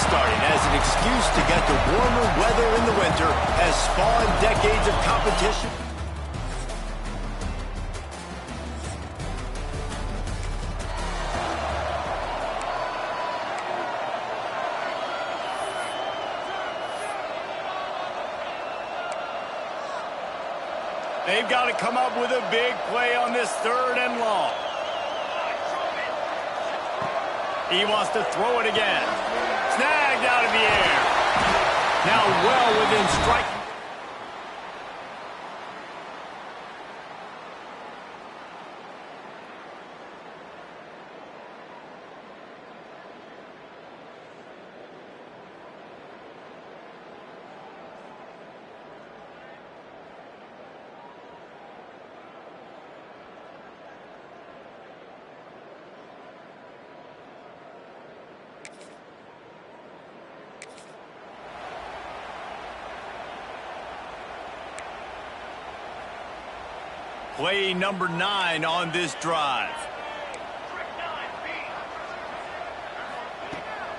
restarting as an excuse to get to warmer weather in the winter has spawned decades of competition. They've got to come up with a big play on this 3rd and long. He wants to throw it again. Snagged out of the air. Now well within striking. Play number 9 on this drive.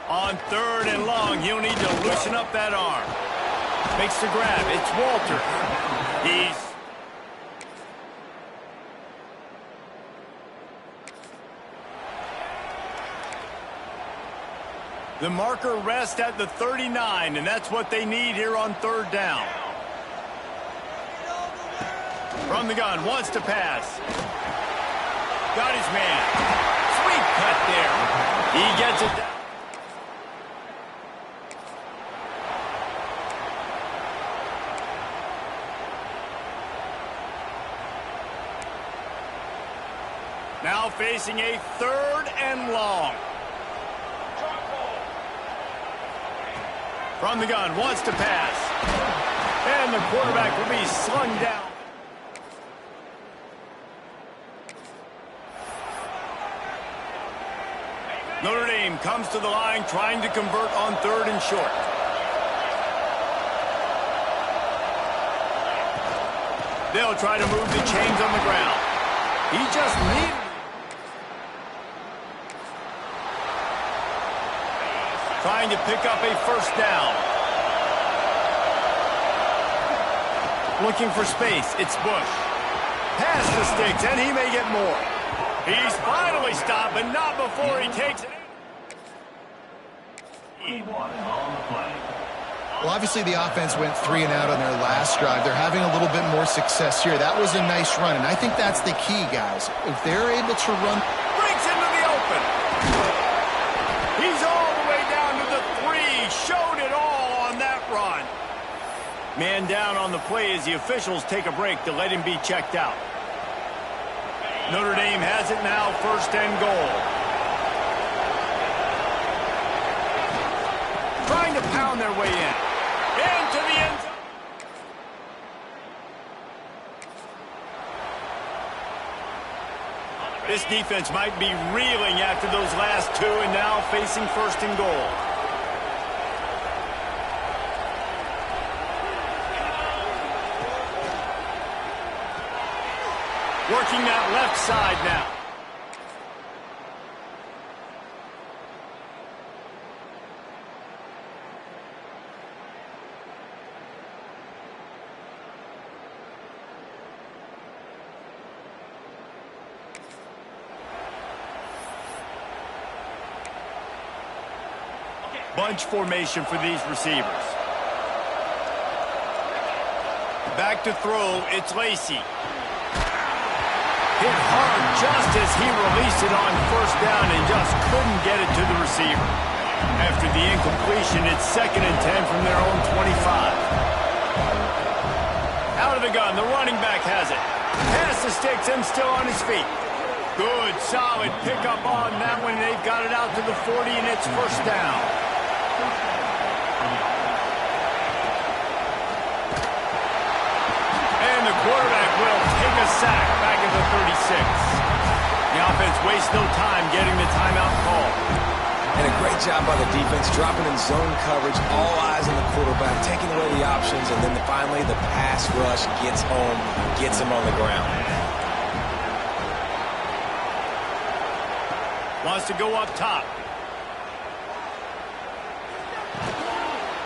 On 3rd and long, he'll need to loosen up that arm. Makes the grab. It's Walter. The marker rests at the 39, and that's what they need here on 3rd down. From the gun, wants to pass. Got his man. Sweet cut there. He gets it down. Now facing a 3rd and long. From the gun, wants to pass. And the quarterback will be slung down. Notre Dame comes to the line trying to convert on 3rd and short. They'll try to move the chains on the ground. He just needed it. Trying to pick up a 1st down. Looking for space. It's Bush. Pass the sticks, and he may get more. He's finally stopped, but not before he takes it. Well, obviously the offense went 3 and out on their last drive. They're having a little bit more success here. That was a nice run, and I think that's the key, guys. If they're able to run... Breaks into the open. He's all the way down to the 3. Showed it all on that run. Man down on the play as the officials take a break to let him be checked out. Notre Dame has it now, 1st and goal. Trying to pound their way in. Into the end zone. This defense might be reeling after those last 2 and now facing 1st and goal. Working that left side now. Bunch formation for these receivers. Back to throw, it's Lacey. Hit hard just as he released it on 1st down and just couldn't get it to the receiver. After the incompletion, it's 2nd and 10 from their own 25. Out of the gun, the running back has it. Pass the sticks and still on his feet. Good, solid pickup on that one. They've got it out to the 40, and it's 1st down. And the quarterback will take a sack back at the 36. The offense wastes no time getting the timeout call. And a great job by the defense, dropping in zone coverage, all eyes on the quarterback, taking away the options, and then finally the pass rush gets home, gets him on the ground. Wants to go up top.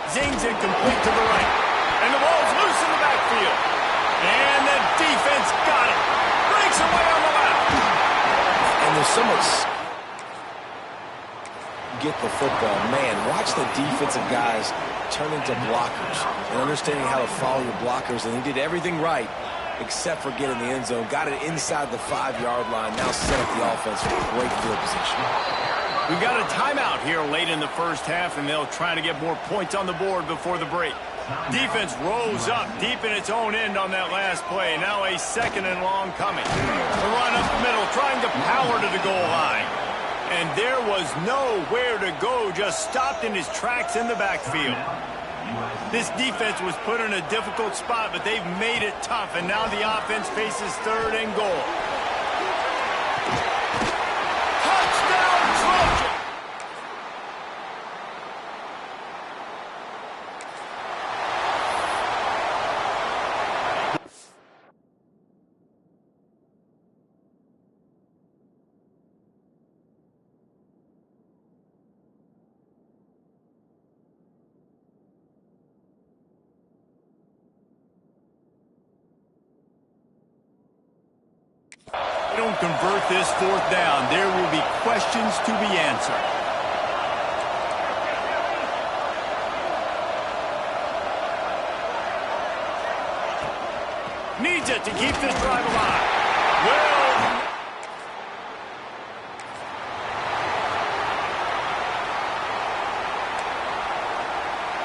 Zings it complete to the right. And the ball's loose in the backfield. And the defense got it. Breaks away on the left. And there's so much... Get the football. Man, watch the defensive guys turn into blockers and understanding how to follow your blockers. And he did everything right except for getting the end zone. Got it inside the 5-yard line. Now set up the offense for great field position. We've got a timeout here late in the first half, and they'll try to get more points on the board before the break. Defense rose up deep in its own end on that last play. Now a 2nd and long coming. The run up the middle, trying to power to the goal line. And there was nowhere to go, just stopped in his tracks in the backfield. This defense was put in a difficult spot, but they've made it tough, and now the offense faces 3rd and goal. Touchdown, Trojan! Don't convert this 4th down, there will be questions to be answered. Needs it to keep this drive alive. Well,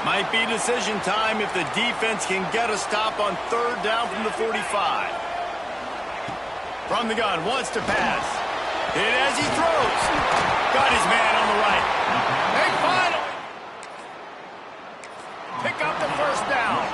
might be decision time if the defense can get a stop on 3rd down from the 45. From the gun, wants to pass. Hit as he throws. Got his man on the right. They finally pick up the 1st down.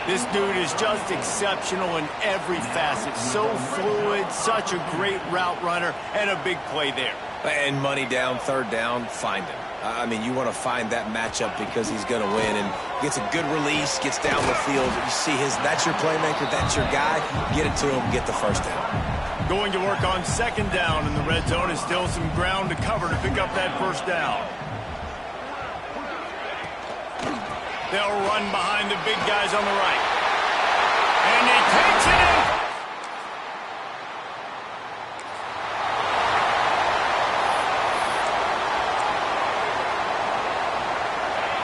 This dude is just exceptional in every facet. So fluid, such a great route runner, and a big play there. And money down, 3rd down, find him. I mean, you want to find that matchup because he's going to win and gets a good release, gets down the field. You see that's your playmaker, that's your guy. Get it to him, get the 1st down. Going to work on 2nd down in the red zone is still some ground to cover to pick up that 1st down. They'll run behind the big guys on the right. And he takes it in.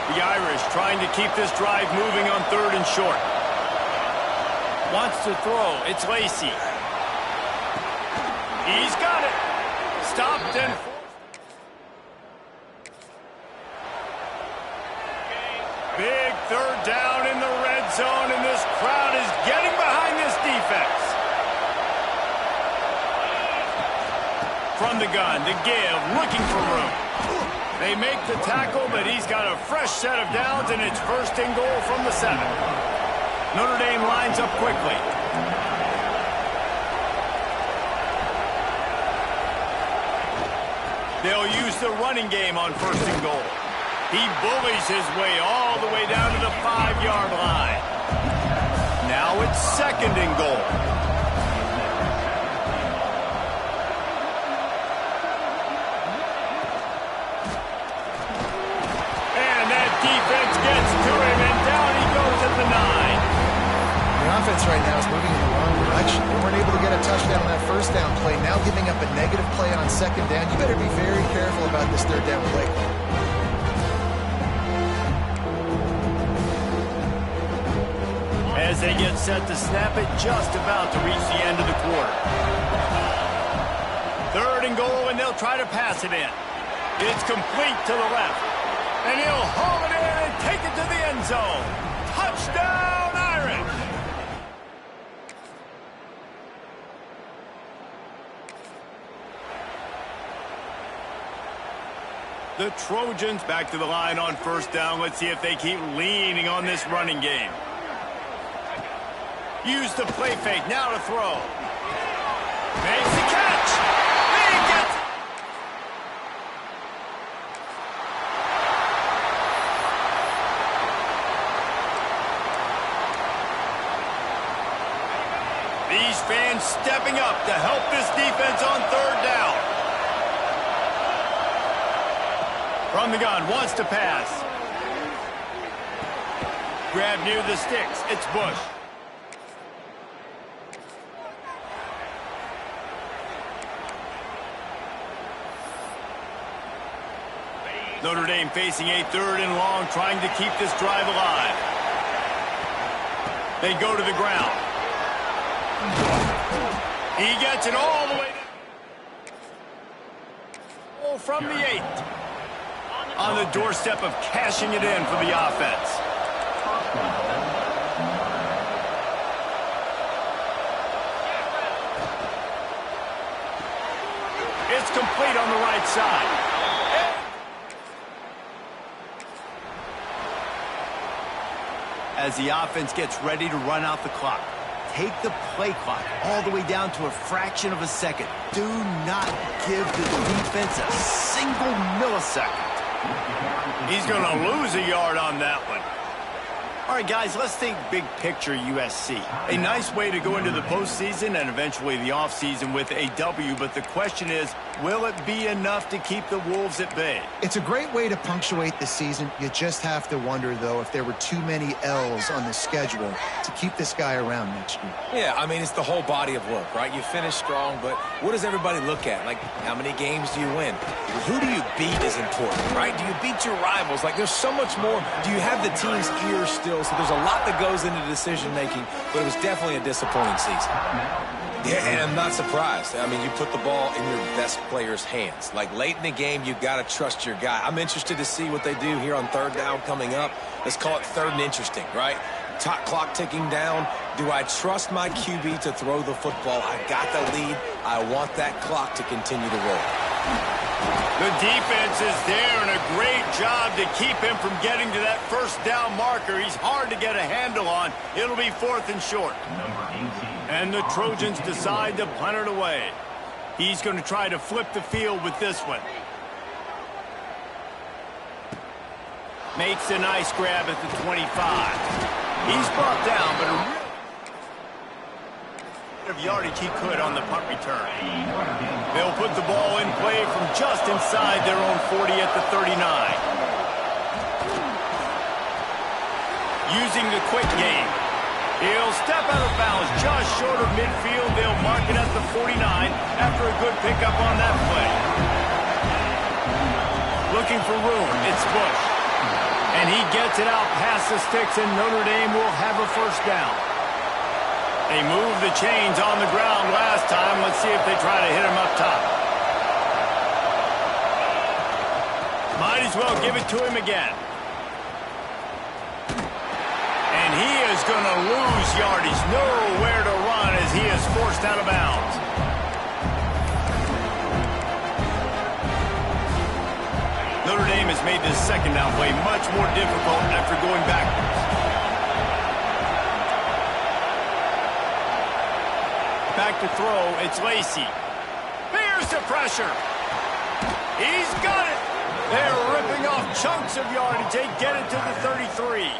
The Irish trying to keep this drive moving on 3rd and short. Wants to throw. It's Lacey. He's got it. Stopped and forced. Big 3rd down in the red zone, and this crowd is getting behind this defense. From the gun to give, looking for room. They make the tackle, but he's got a fresh set of downs, and it's 1st and goal from the 7. Notre Dame lines up quickly. They'll use the running game on 1st and goal. He bullies his way all the way down to the 5-yard line. Now it's 2nd and goal. Defense gets to him, and down he goes at the 9. The offense right now is moving in the wrong direction. They weren't able to get a touchdown on that 1st down play. Now giving up a negative play on 2nd down. You better be very careful about this 3rd down play. As they get set to snap it, just about to reach the end of the quarter. 3rd and goal, and they'll try to pass it in. It's complete to the left. And he'll haul it in and take it to the end zone. Touchdown, Irish! The Trojans back to the line on 1st down. Let's see if they keep leaning on this running game. Use the play fake, now to throw. Makes the catch! He gets it! These fans stepping up to help this defense on 3rd down. From the gun, wants to pass. Grab near the sticks. It's Bush. Notre Dame facing a 3rd and long, trying to keep this drive alive. They go to the ground. He gets it all the way down. From the 8. On the doorstep of cashing it in for the offense. It's complete on the right side. As the offense gets ready to run out the clock, take the play clock all the way down to a fraction of a second. Do not give the defense a single millisecond. He's going to lose a yard on that one. All right, guys, let's think big picture USC. A nice way to go into the postseason and eventually the offseason with a W, but the question is, will it be enough to keep the Wolves at bay? It's a great way to punctuate the season. You just have to wonder, though, if there were too many L's on the schedule to keep this guy around next year. Yeah, I mean, it's the whole body of work, right? You finish strong, but what does everybody look at? Like, how many games do you win? Who do you beat is important, right? Do you beat your rivals? Like, there's so much more. Do you have the team's ear still? So there's a lot that goes into decision-making, but it was definitely a disappointing season. Yeah, and I'm not surprised. I mean, you put the ball in your best player's hands. Like, late in the game, you've got to trust your guy. I'm interested to see what they do here on 3rd down coming up. Let's call it 3rd and interesting, right? Top clock ticking down. Do I trust my QB to throw the football? I got the lead. I want that clock to continue to roll. The defense is there, and a great job to keep him from getting to that 1st down marker. He's hard to get a handle on. It'll be 4th and short. And the Trojans decide to punt it away. He's going to try to flip the field with this one. Makes a nice grab at the 25. He's brought down, but a real of yardage he could on the punt return. They'll put the ball in play from just inside their own 40 at the 39. Using the quick game. He'll step out of bounds just short of midfield. They'll mark it at the 49 after a good pickup on that play. Looking for room. It's Bush. And he gets it out past the sticks, and Notre Dame will have a 1st down. They moved the chains on the ground last time. Let's see if they try to hit him up top. Might as well give it to him again. And he is going to lose yardage. Nowhere to run as he is forced out of bounds. Notre Dame has made this 2nd down play much more difficult after going backwards. Back to throw, it's Lacey. Here's the pressure. He's got it. They're ripping off chunks of yardage. They get it to the 33.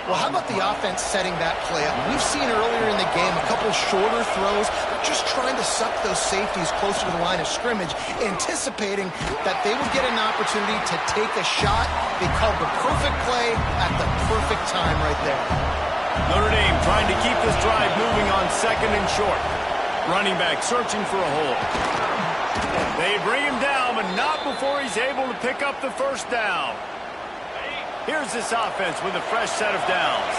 Well, how about the offense setting that play up? We've seen earlier in the game a couple shorter throws. They're just trying to suck those safeties closer to the line of scrimmage, anticipating that they would get an opportunity to take a shot. They called the perfect play at the perfect time right there. Notre Dame trying to keep this drive moving on 2nd and short. Running back searching for a hole. They bring him down, but not before he's able to pick up the 1st down. Here's this offense with a fresh set of downs.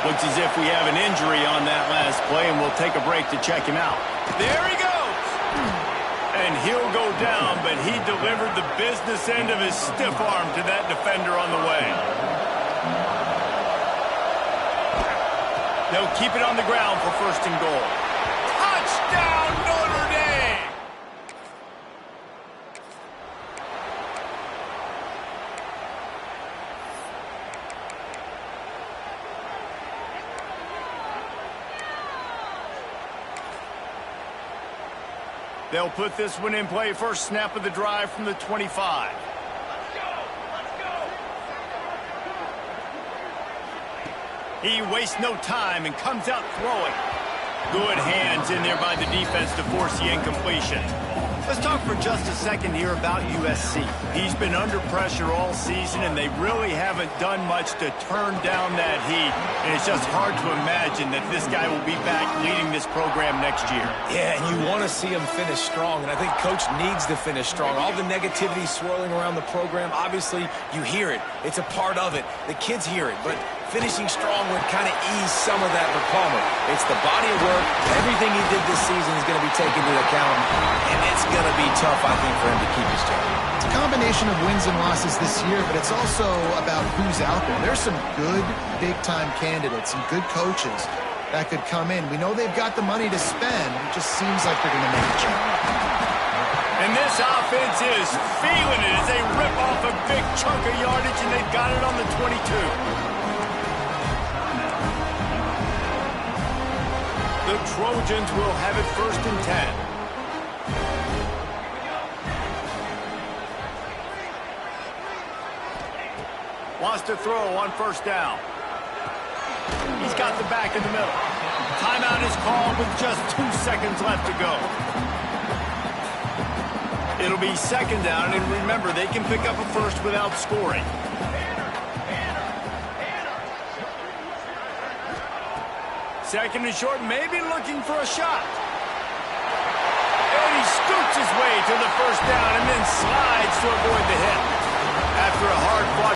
Looks as if we have an injury on that last play, and we'll take a break to check him out. There he goes! And he'll go down, but he delivered the business end of his stiff arm to that defender on the way. They'll keep it on the ground for 1st and goal. Touchdown, Notre Dame! They'll put this one in play. 1st snap of the drive from the 25. He wastes no time and comes out throwing. Good hands in there by the defense to force the incompletion. Let's talk for just a second here about USC. He's been under pressure all season, and they really haven't done much to turn down that heat. And it's just hard to imagine that this guy will be back leading this program next year. Yeah, and you want to see him finish strong, and I think Coach needs to finish strong. All the negativity swirling around the program, obviously, you hear it. It's a part of it. The kids hear it, but finishing strong would kind of ease some of that for Palmer. It's the body of work. Everything he did this season is going to be taken into account, and it's going to be tough, I think, for him to keep his job. It's a combination of wins and losses this year, but it's also about who's out there. There's some good big-time candidates, some good coaches that could come in. We know they've got the money to spend. It just seems like they're going to make a jump. And this offense is feeling it as they rip off a big chunk of yardage, and they've got it on the 22. The Trojans will have it 1st and 10. Wants to throw on 1st down. He's got the back in the middle. Timeout is called with just 2 seconds left to go. It'll be 2nd down, and remember, they can pick up a first without scoring. Second and short, maybe looking for a shot. And he scoots his way to the 1st down and then slides to avoid the hit.